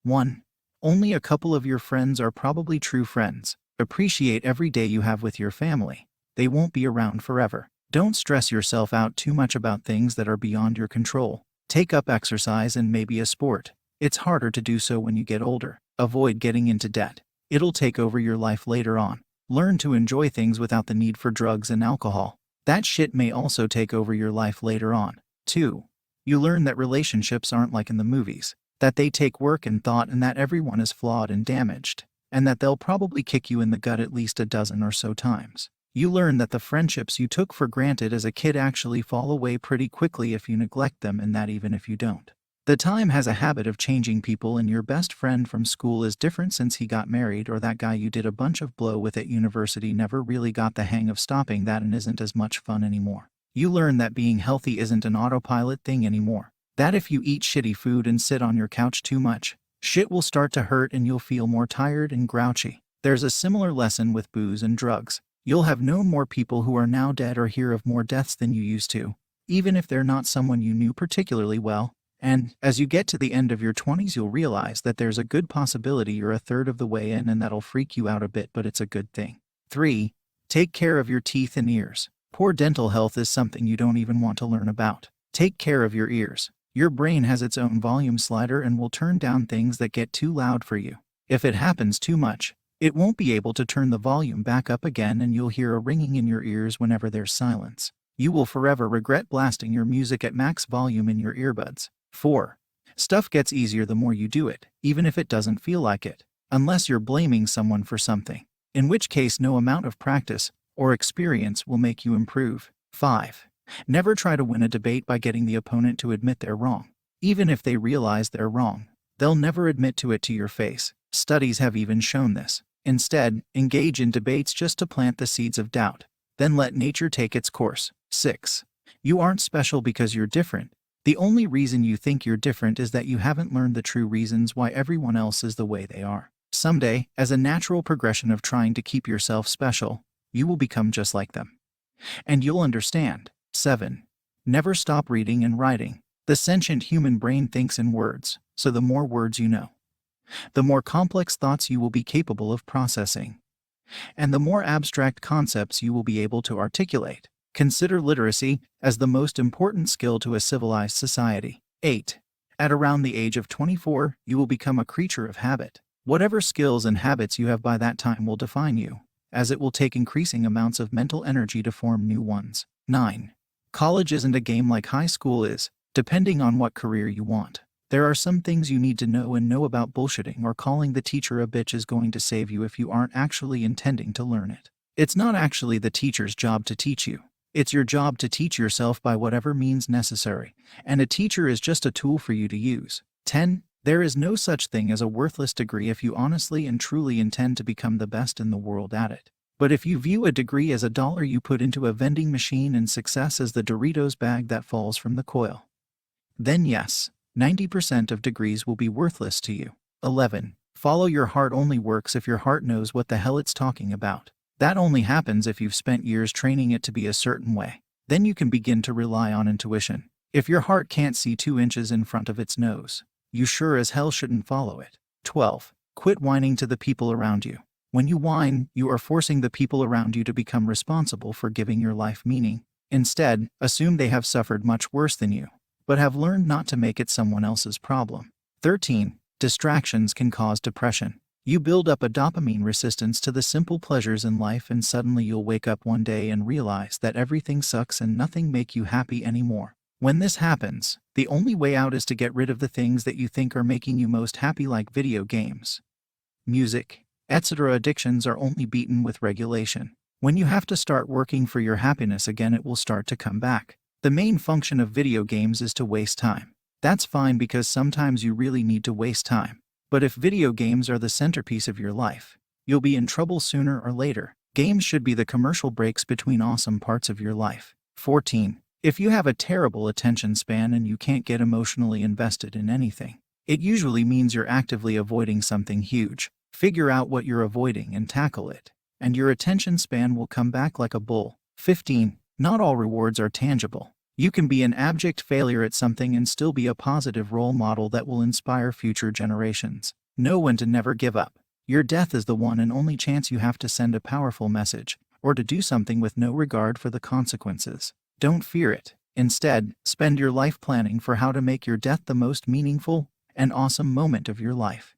1. Only a couple of your friends are probably true friends. Appreciate every day you have with your family. They won't be around forever. Don't stress yourself out too much about things that are beyond your control. Take up exercise and maybe a sport. It's harder to do so when you get older. Avoid getting into debt. It'll take over your life later on. Learn to enjoy things without the need for drugs and alcohol. That shit may also take over your life later on. 2. You learn that relationships aren't like in the movies, that they take work and thought, and that everyone is flawed and damaged, and that they'll probably kick you in the gut at least a dozen or so times. You learn that the friendships you took for granted as a kid actually fall away pretty quickly if you neglect them, and that even if you don't. The time has a habit of changing people, and your best friend from school is different since he got married, or that guy you did a bunch of blow with at university never really got the hang of stopping that and isn't as much fun anymore. You learn that being healthy isn't an autopilot thing anymore. That if you eat shitty food and sit on your couch too much, shit will start to hurt and you'll feel more tired and grouchy. There's a similar lesson with booze and drugs. You'll have known more people who are now dead or hear of more deaths than you used to, even if they're not someone you knew particularly well. And as you get to the end of your 20s, you'll realize that there's a good possibility you're a third of the way in, and that'll freak you out a bit, but it's a good thing. 3. Take care of your teeth and ears. Poor dental health is something you don't even want to learn about. Take care of your ears. Your brain has its own volume slider and will turn down things that get too loud for you. If it happens too much, it won't be able to turn the volume back up again, and you'll hear a ringing in your ears whenever there's silence. You will forever regret blasting your music at max volume in your earbuds. 4. Stuff gets easier the more you do it, even if it doesn't feel like it, unless you're blaming someone for something, in which case no amount of practice or experience will make you improve. 5. Never try to win a debate by getting the opponent to admit they're wrong. Even if they realize they're wrong, they'll never admit to it to your face. Studies have even shown this. Instead, engage in debates just to plant the seeds of doubt. Then let nature take its course. 6. You aren't special because you're different. The only reason you think you're different is that you haven't learned the true reasons why everyone else is the way they are. Someday, as a natural progression of trying to keep yourself special, you will become just like them. And you'll understand. 7. Never stop reading and writing. The sentient human brain thinks in words, so the more words you know, the more complex thoughts you will be capable of processing, and the more abstract concepts you will be able to articulate. Consider literacy as the most important skill to a civilized society. 8. At around the age of 24, you will become a creature of habit. Whatever skills and habits you have by that time will define you, as it will take increasing amounts of mental energy to form new ones. 9. College isn't a game like high school is, depending on what career you want. There are some things you need to know, and know about bullshitting or calling the teacher a bitch is going to save you if you aren't actually intending to learn it. It's not actually the teacher's job to teach you. It's your job to teach yourself by whatever means necessary, and a teacher is just a tool for you to use. 10. There is no such thing as a worthless degree if you honestly and truly intend to become the best in the world at it. But if you view a degree as a dollar you put into a vending machine and success as the Doritos bag that falls from the coil, then yes, 90% of degrees will be worthless to you. 11. Follow your heart only works if your heart knows what the hell it's talking about. That only happens if you've spent years training it to be a certain way. Then you can begin to rely on intuition. If your heart can't see 2 inches in front of its nose, you sure as hell shouldn't follow it. 12. Quit whining to the people around you. When you whine, you are forcing the people around you to become responsible for giving your life meaning. Instead, assume they have suffered much worse than you, but have learned not to make it someone else's problem. 13. Distractions can cause depression. You build up a dopamine resistance to the simple pleasures in life, and suddenly you'll wake up one day and realize that everything sucks and nothing makes you happy anymore. When this happens, the only way out is to get rid of the things that you think are making you most happy, like video games, music, etc. Addictions are only beaten with regulation. When you have to start working for your happiness again, it will start to come back. The main function of video games is to waste time. That's fine, because sometimes you really need to waste time. But if video games are the centerpiece of your life, you'll be in trouble sooner or later. Games should be the commercial breaks between awesome parts of your life. 14. If you have a terrible attention span and you can't get emotionally invested in anything, it usually means you're actively avoiding something huge. Figure out what you're avoiding and tackle it, and your attention span will come back like a bull. 15. Not all rewards are tangible. You can be an abject failure at something and still be a positive role model that will inspire future generations. Know when to never give up. Your death is the one and only chance you have to send a powerful message, or to do something with no regard for the consequences. Don't fear it. Instead, spend your life planning for how to make your death the most meaningful and awesome moment of your life.